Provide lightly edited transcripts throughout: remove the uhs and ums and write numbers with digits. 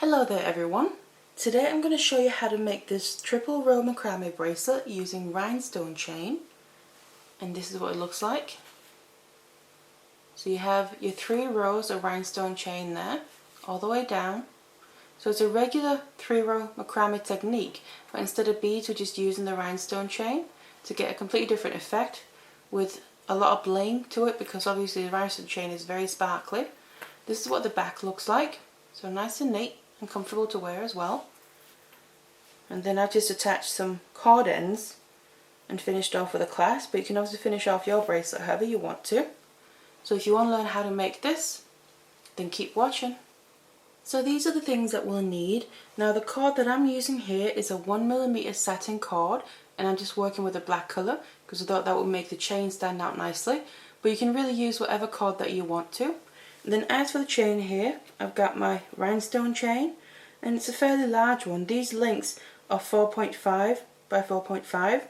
Hello there everyone. Today I'm going to show you how to make this triple row macrame bracelet using rhinestone chain, and this is what it looks like. So you have your 3 rows of rhinestone chain there all the way down. So it's a regular 3-row macrame technique, but instead of beads we're just using the rhinestone chain to get a completely different effect with a lot of bling to it, because obviously the rhinestone chain is very sparkly. This is what the back looks like, so nice and neat and comfortable to wear as well. And then I've just attached some cord ends and finished off with a clasp, but you can also finish off your bracelet however you want to. So if you want to learn how to make this, then keep watching. So these are the things that we'll need. Now the cord that I'm using here is a 1mm satin cord, and I'm just working with a black colour because I thought that would make the chain stand out nicely, but you can really use whatever cord that you want to. And then as for the chain here, I've got my rhinestone chain, and it's a fairly large one. These links are 4.5 by 4.5,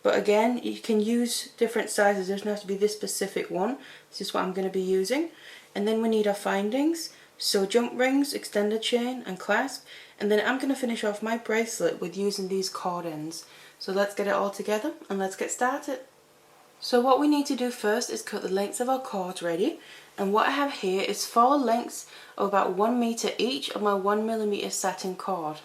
but again you can use different sizes, it doesn't have to be this specific one. This is what I'm going to be using. And then we need our findings, so jump rings, extended chain and clasp, and then I'm going to finish off my bracelet with using these cord ends. So let's get it all together and let's get started. So what we need to do first is cut the lengths of our cords ready, and what I have here is 4 lengths of about 1 meter each of my 1mm satin cord.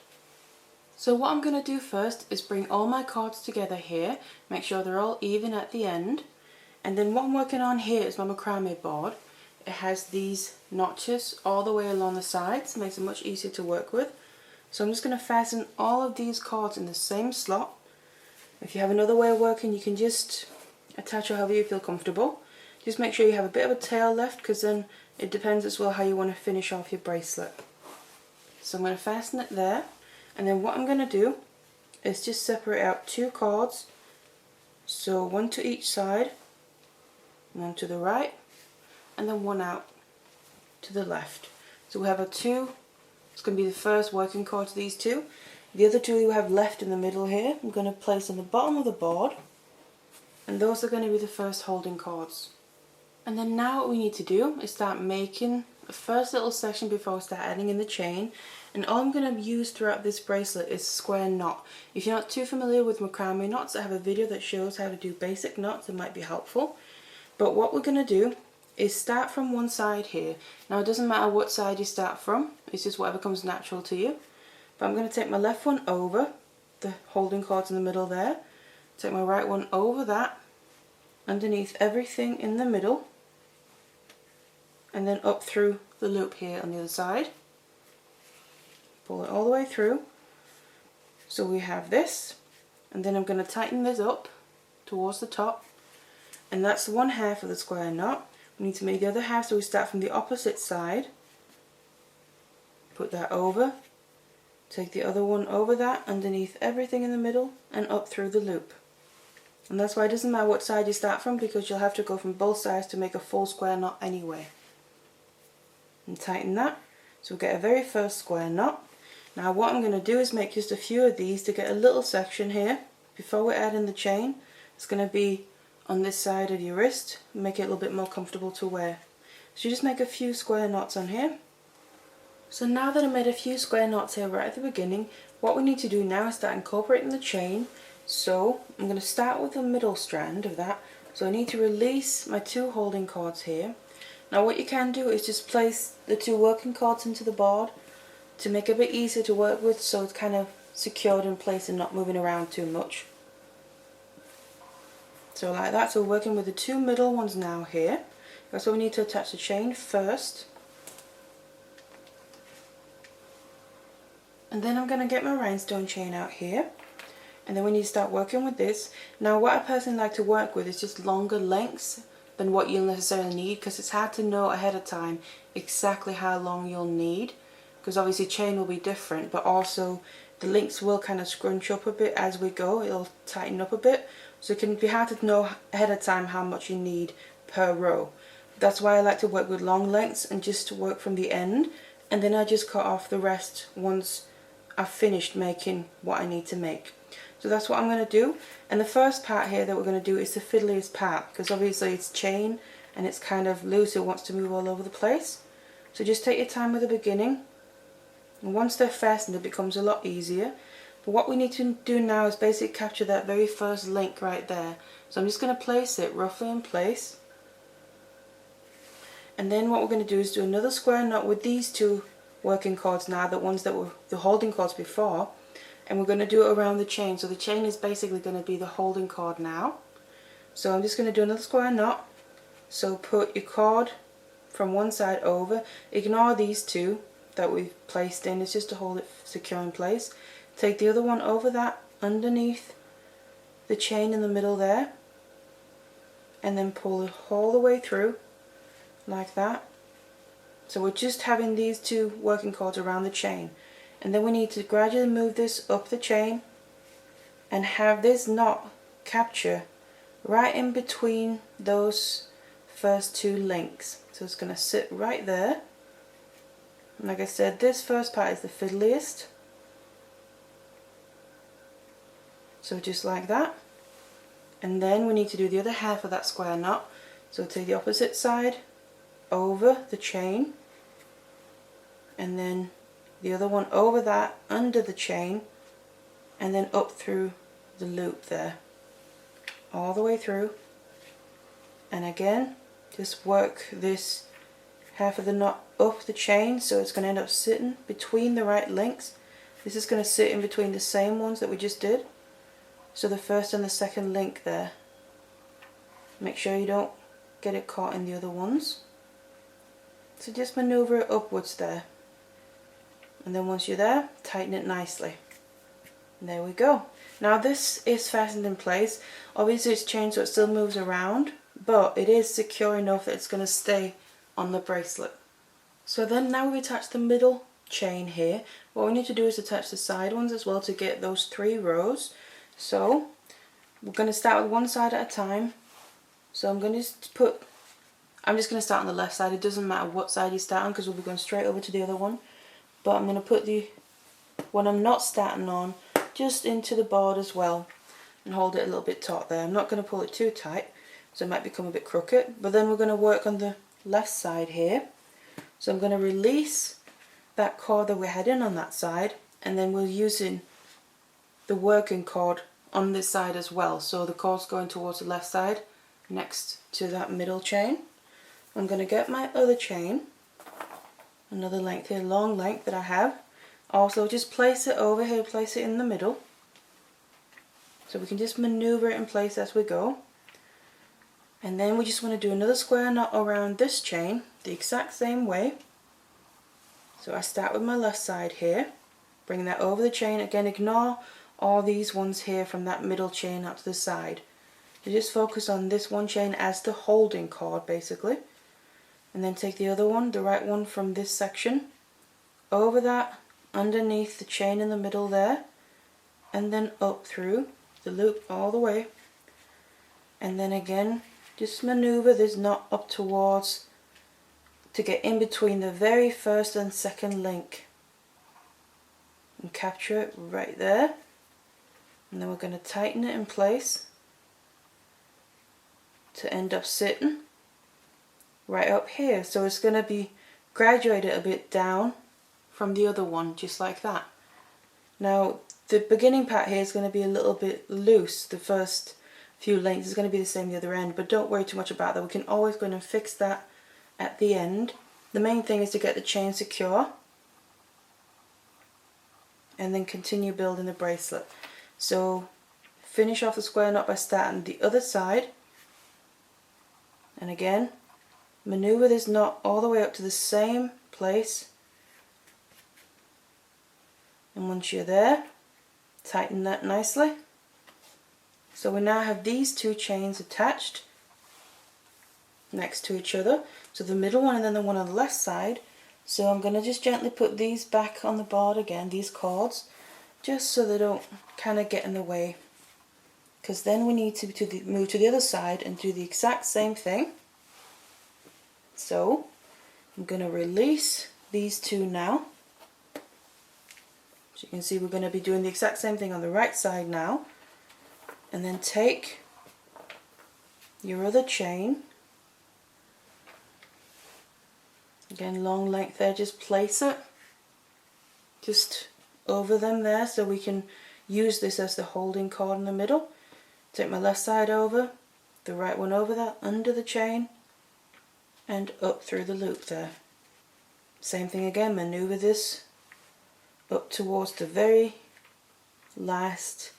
So what I'm going to do first is bring all my cords together here, make sure they're all even at the end, and then what I'm working on here is my macrame board. It has these notches all the way along the sides, makes it much easier to work with. So I'm just going to fasten all of these cords in the same slot. If you have another way of working, you can just attach it however you feel comfortable. Just make sure you have a bit of a tail left, because then it depends as well how you want to finish off your bracelet. So I'm going to fasten it there, and then what I'm going to do is just separate out 2 cords, so 1 to each side, 1 to the right, and then 1 out to the left. So we have a 2, it's going to be the first working cord to these 2. The other 2 we have left in the middle here, I'm going to place on the bottom of the board, and those are going to be the first holding cords. And then now what we need to do is start making the first little section before we start adding in the chain. And all I'm going to use throughout this bracelet is square knot. If you're not too familiar with macrame knots, I have a video that shows how to do basic knots. It might be helpful. But what we're going to do is start from one side here. Now it doesn't matter what side you start from, it's just whatever comes natural to you. But I'm going to take my left one over the holding cords in the middle there, take my right one over that, underneath everything in the middle, and then up through the loop here on the other side. Pull it all the way through. So we have this, and then I'm going to tighten this up towards the top, and that's 1/2 of the square knot. We need to make the other half, so we start from the opposite side, put that over, take the other one over that, underneath everything in the middle, and up through the loop. And that's why it doesn't matter what side you start from, because you'll have to go from both sides to make a full square knot anyway. And tighten that, so we'll get a very first square knot. Now what I'm going to do is make just a few of these to get a little section here before we add in the chain. It's going to be on this side of your wrist, make it a little bit more comfortable to wear. So you just make a few square knots on here. So now that I made a few square knots here right at the beginning, what we need to do now is start incorporating the chain. So I'm going to start with the middle strand of that. So I need to release my 2 holding cords here. Now what you can do is just place the 2 working cords into the board to make it a bit easier to work with, so it's kind of secured in place and not moving around too much. So like that, so we're working with the 2 middle ones now here. That's why we need to attach the chain first. And then I'm going to get my rhinestone chain out here. And then we need to start working with this. Now what I personally like to work with is just longer lengths than what you'll necessarily need, because it's hard to know ahead of time exactly how long you'll need, because obviously chain will be different, but also the links will kind of scrunch up a bit as we go, it'll tighten up a bit, so it can be hard to know ahead of time how much you need per row. That's why I like to work with long lengths and just work from the end, and then I just cut off the rest once I've finished making what I need to make. So that's what I'm going to do, and the first part here that we're going to do is the fiddliest part, because obviously it's chain and it's kind of loose, it wants to move all over the place. So just take your time with the beginning, And once they're fastened, it becomes a lot easier. But what we need to do now is basically capture that very first link right there. So I'm just going to place it roughly in place. And then what we're going to do is do another square knot with these two working cords now, the ones that were the holding cords before. And we're going to do it around the chain. So the chain is basically going to be the holding cord now. So I'm just going to do another square knot. So put your cord from one side over. Ignore these two that we've placed in. It's just to hold it secure in place. Take the other one over that underneath the chain in the middle there. And then pull it all the way through like that. So we're just having these two working cords around the chain. And then we need to gradually move this up the chain and have this knot capture right in between those first two links. So it's going to sit right there. And like I said, this first part is the fiddliest. So just like that. And then we need to do the other half of that square knot. So take the opposite side over the chain, and then the other one over that, under the chain, and then up through the loop there, all the way through. And again, just work this half of the knot up the chain, so it's going to end up sitting between the right links. This is going to sit in between the same ones that we just did, so the first and the second link there. Make sure you don't get it caught in the other ones. So just maneuver it upwards there. And then once you're there, tighten it nicely. And there we go. Now this is fastened in place. Obviously it's chained so it still moves around, but it is secure enough that it's going to stay on the bracelet. So then now we've attached the middle chain here. What we need to do is attach the side ones as well to get those 3 rows. So we're going to start with one side at a time. So I'm just going to start on the left side. It doesn't matter what side you start on because we'll be going straight over to the other one. But I'm going to put the one I'm not starting on just into the board as well and hold it a little bit taut there. I'm not going to pull it too tight so it might become a bit crooked. But then we're going to work on the left side here. So I'm going to release that cord that we had in on that side, and then we're using the working cord on this side as well. So the cord's going towards the left side next to that middle chain. I'm going to get my other chain, another length here, long length that I have. Also just place it over here, place it in the middle. So we can just maneuver it in place as we go. And then we just want to do another square knot around this chain the exact same way. So I start with my left side here, bring that over the chain. Again, ignore all these ones here from that middle chain up to the side. You just focus on this one chain as the holding cord basically. And then take the other one, the right one from this section, over that, underneath the chain in the middle there, and then up through the loop all the way. And then again, just maneuver this knot up towards to get in between the very first and second link. And capture it right there. And then we're going to tighten it in place to end up sitting right up here. So it's going to be graduated a bit down from the other one, just like that. Now the beginning part here is going to be a little bit loose. The first few lengths is going to be the same the other end, but don't worry too much about that. We can always go in and fix that at the end. The main thing is to get the chain secure and then continue building the bracelet. So finish off the square knot by starting the other side, and again maneuver this knot all the way up to the same place, and once you're there, tighten that nicely. So we now have these two chains attached next to each other, so the middle one and then the one on the left side. So I'm going to just gently put these back on the board again, these cords, just so they don't kind of get in the way, because then we need to move to the other side and do the exact same thing. So I'm going to release these two now. So you can see we're going to be doing the exact same thing on the right side now. And then take your other chain, again long length there, just place it just over them there, so we can use this as the holding cord in the middle. Take my left side over, the right one over that, under the chain, and up through the loop there. Same thing again, maneuver this up towards the very last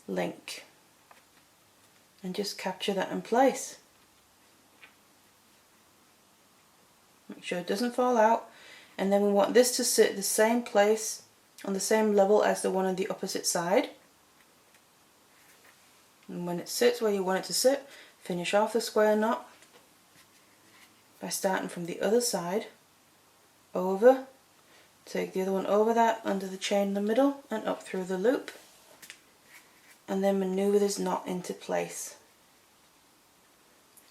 link and just capture that in place. Make sure it doesn't fall out, and then we want this to sit the same place on the same level as the one on the opposite side. And when it sits where you want it to sit, finish off the square knot by starting from the other side, over, take the other one over that, under the chain in the middle and up through the loop, and then maneuver this knot into place.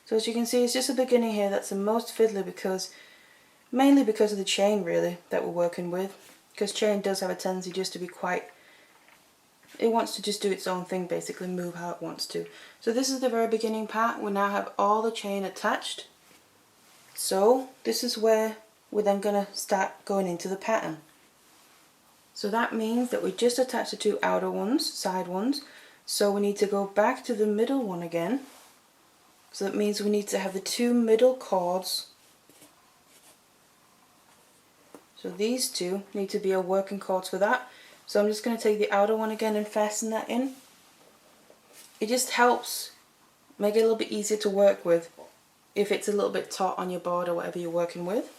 So as you can see, it's just a beginning here that's the most fiddly, mainly because of the chain really that we're working with, because chain does have a tendency just to be it wants to just do its own thing, basically move how it wants to. So this is the very beginning part. We now have all the chain attached. So this is where we're then going to start going into the pattern. So that means that we just attached the two outer ones, side ones, so we need to go back to the middle one again. So that means we need to have the two middle cords. So these two need to be our working cords for that. So I'm just going to take the outer one again and fasten that in. It just helps make it a little bit easier to work with if it's a little bit taut on your board or whatever you're working with,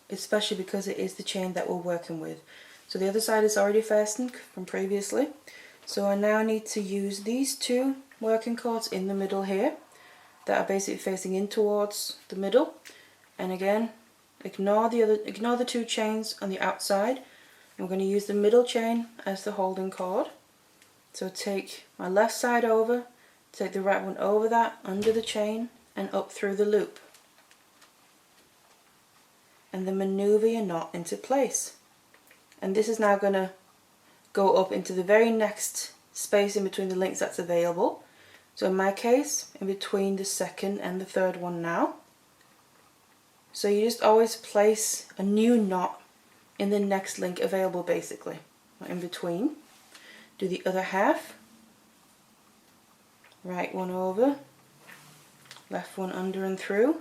especially because it is the chain that we're working with. So the other side is already fastened from previously. So I now need to use these two working cords in the middle here that are basically facing in towards the middle. And again, ignore the two chains on the outside. I'm going to use the middle chain as the holding cord. So take my left side over, take the right one over that, under the chain and up through the loop. And then maneuver your knot into place. And this is now going to go up into the very next space in between the links that's available. So in my case, in between the second and the third one now. So you just always place a new knot in the next link available, basically, in between. Do the other half, right one over, left one under and through,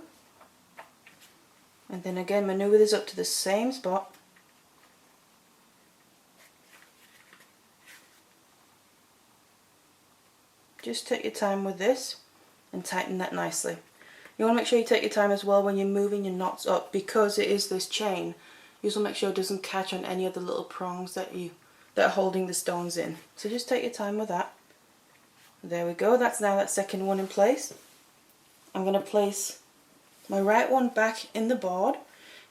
and then again maneuver this up to the same spot, just take your time with this and tighten that nicely. You want to make sure you take your time as well when you're moving your knots up, because it is this chain. You also make sure it doesn't catch on any of the little prongs that are holding the stones in. So just take your time with that. There we go, that's now that second one in place. I'm going to place my right one back in the board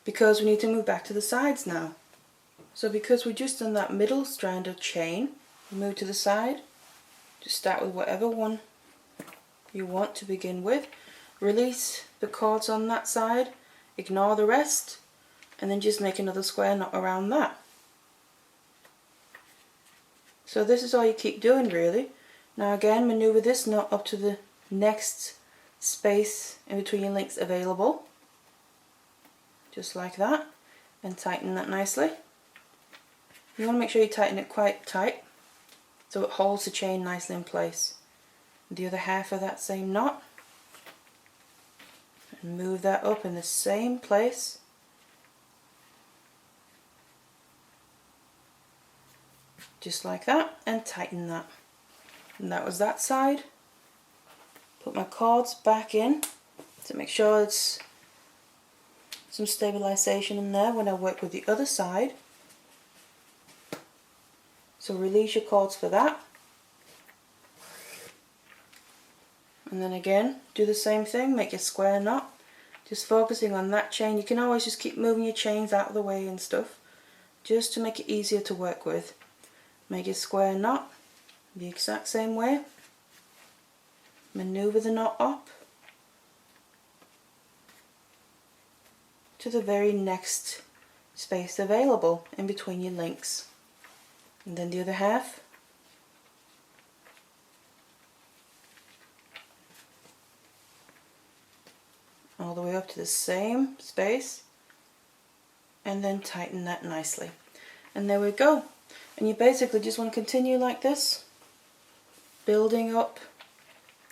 because we need to move back to the sides now. So because we've just done that middle strand of chain, we move to the side. Just start with whatever one you want to begin with. Release the cords on that side, ignore the rest, and then just make another square knot around that. So this is all you keep doing really. Now again, maneuver this knot up to the next space in between your links available, just like that, and tighten that nicely. You want to make sure you tighten it quite tight so it holds the chain nicely in place. The other half of that same knot, and move that up in the same place. Just like that, and tighten that. And that was that side. Put my cords back in to make sure it's some stabilization in there when I work with the other side. So release your cords for that. And then again, do the same thing, make a square knot. Just focusing on that chain. You can always just keep moving your chains out of the way and stuff, just to make it easier to work with. Make a square knot the exact same way. Maneuver the knot up to the very next space available in between your links. And then the other half. All the way up to the same space, and then tighten that nicely. And there we go. And you basically just want to continue like this, building up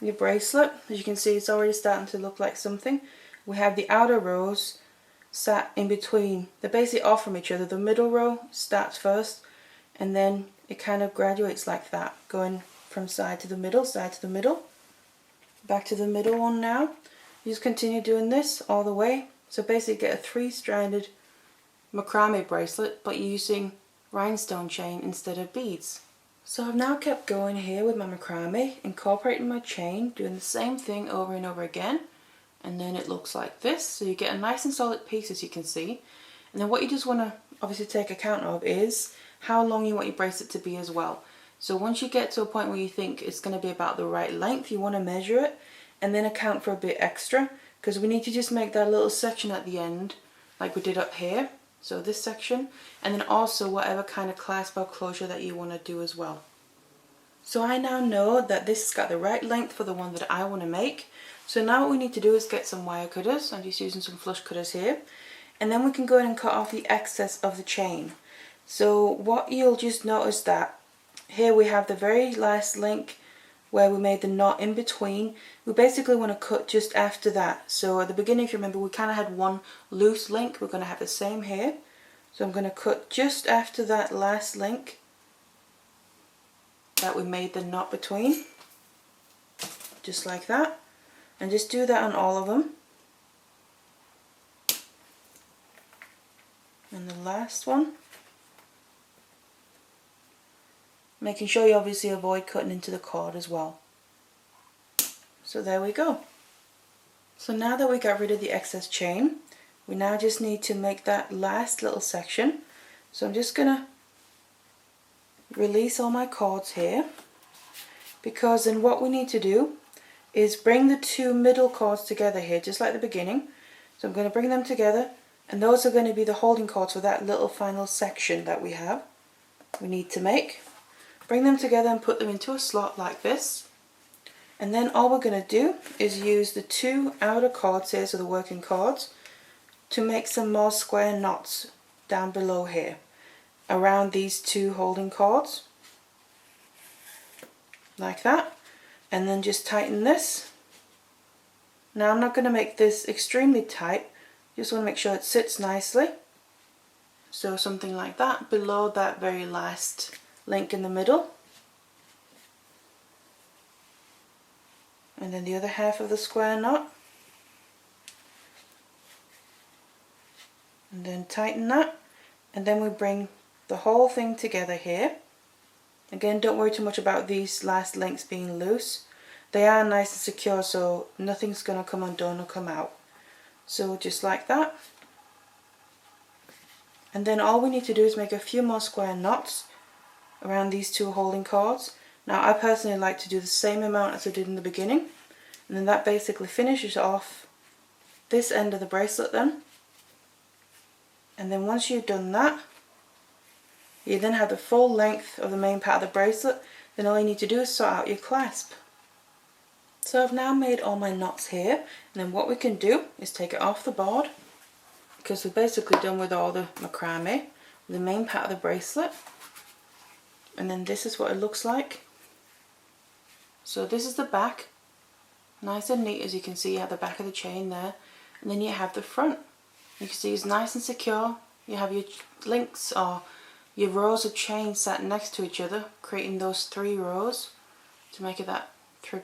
your bracelet. As you can see, it's already starting to look like something. We have the outer rows sat in between. They're basically off from each other. The middle row starts first, and then it kind of graduates like that, going from side to the middle, back to the middle one now. You just continue doing this all the way. So basically get a 3-stranded macrame bracelet, but using rhinestone chain instead of beads. So I've now kept going here with my macrame, incorporating my chain, doing the same thing over and over again, and then it looks like this. So you get a nice and solid piece, as you can see. And then what you just want to obviously take account of is how long you want your bracelet to be as well. So once you get to a point where you think it's going to be about the right length, you want to measure it and then account for a bit extra, because we need to just make that little section at the end like we did up here. So this section, and then also whatever kind of clasp or closure that you want to do as well. So I now know that this has got the right length for the one that I want to make. So now what we need to do is get some wire cutters. I'm just using some flush cutters here. And then we can go ahead and cut off the excess of the chain. So what you'll just notice that here we have the very last link where we made the knot in between. We basically want to cut just after that. So at the beginning, if you remember, we kind of had one loose link. We're going to have the same here. So I'm going to cut just after that last link that we made the knot between. Just like that. And just do that on all of them. And the last one. Making sure you obviously avoid cutting into the cord as well. So there we go. So now that we got rid of the excess chain, we now just need to make that last little section. So I'm just going to release all my cords here, because then what we need to do is bring the 2 middle cords together here, just like the beginning. So I'm going to bring them together, and those are going to be the holding cords for that little final section that we need to make. Bring them together and put them into a slot like this. And then all we're going to do is use the 2 outer cords here, so the working cords, to make some more square knots down below here, around these 2 holding cords. Like that. And then just tighten this. Now I'm not going to make this extremely tight, just want to make sure it sits nicely. So something like that, below that very last link in the middle. And then the other half of the square knot. And then tighten that. And then we bring the whole thing together here. Again, don't worry too much about these last links being loose. They are nice and secure, so nothing's going to come undone or come out. So just like that. And then all we need to do is make a few more square knots around these 2 holding cords. Now I personally like to do the same amount as I did in the beginning, and then that basically finishes off this end of the bracelet then. And then once you've done that, you then have the full length of the main part of the bracelet. Then all you need to do is sort out your clasp. So I've now made all my knots here, and then what we can do is take it off the board, because we're basically done with all the macrame, the main part of the bracelet. And then this is what it looks like. So this is the back, nice and neat. As you can see, you have the back of the chain there, and then you have the front. You can see it's nice and secure. You have your links or your rows of chain sat next to each other, creating those 3 rows to make it that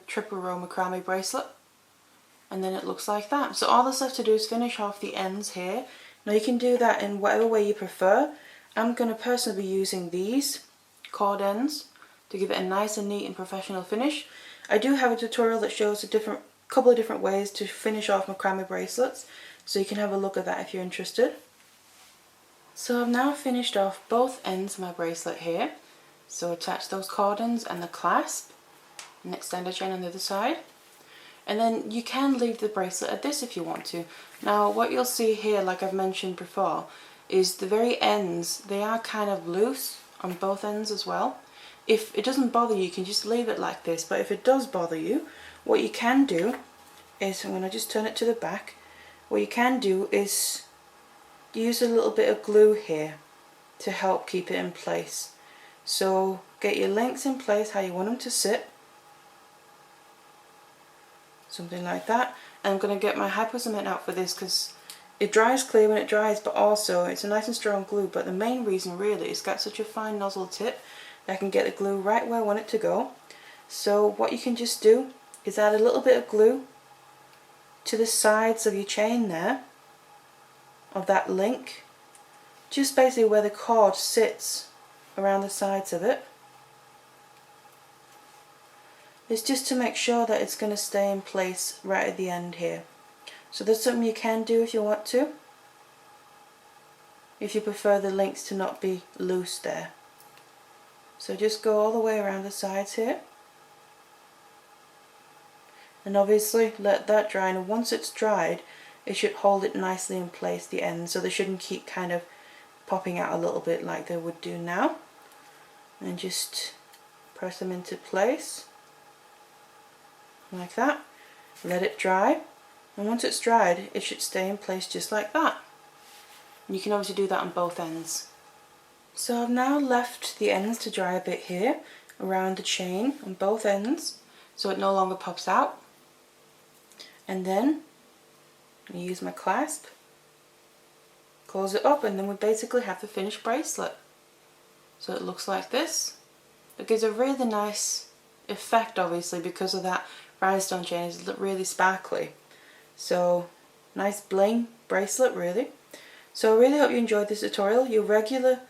triple row macrame bracelet. And then it looks like that. So all that's left to do is finish off the ends here. Now you can do that in whatever way you prefer. I'm going to personally be using these cord ends to give it a nice and neat and professional finish. I do have a tutorial that shows a couple of different ways to finish off macrame bracelets, so you can have a look at that if you're interested. So I've now finished off both ends of my bracelet here. So attach those cord ends and the clasp and extend a chain on the other side. And then you can leave the bracelet at this if you want to. Now what you'll see here, like I've mentioned before, is the very ends, they are kind of loose on both ends as well. If it doesn't bother you, you can just leave it like this, but if it does bother you, what you can do is, I'm going to just turn it to the back, what you can do is use a little bit of glue here to help keep it in place. So get your links in place how you want them to sit, something like that. And I'm going to get my hypo cement out for this because it dries clear when it dries, but also it's a nice and strong glue. But the main reason really is it's got such a fine nozzle tip that I can get the glue right where I want it to go. So what you can just do is add a little bit of glue to the sides of your chain there, of that link, just basically where the cord sits around the sides of it. It's just to make sure that it's going to stay in place right at the end here. So that's something you can do if you want to, if you prefer the links to not be loose there. So just go all the way around the sides here, and obviously let that dry, and once it's dried it should hold it nicely in place, the ends, so they shouldn't keep kind of popping out a little bit like they would do now. And just press them into place like that, let it dry, and once it's dried it should stay in place just like that. And you can obviously do that on both ends. So I've now left the ends to dry a bit here around the chain on both ends so it no longer pops out. And then I use my clasp, close it up, and then we basically have the finished bracelet. So it looks like this. It gives a really nice effect, obviously, because of that rhinestone chain. It's really sparkly. So nice bling bracelet really. So I really hope you enjoyed this tutorial. Your regular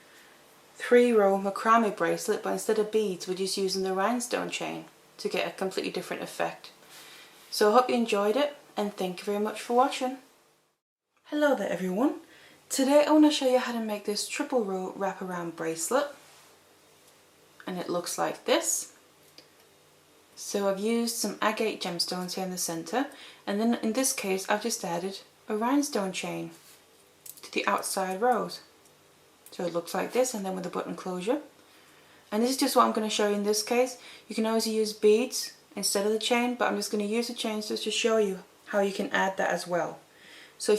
3-row macrame bracelet, but instead of beads we're just using the rhinestone chain to get a completely different effect. So I hope you enjoyed it, and thank you very much for watching. Hello there everyone. Today I want to show you how to make this 3-row wraparound bracelet, and it looks like this. So I've used some agate gemstones here in the centre, and then in this case I've just added a rhinestone chain to the outside rows. So it looks like this, and then with a button closure. And this is just what I'm going to show you in this case. You can always use beads instead of the chain, but I'm just going to use the chain just to show you how you can add that as well.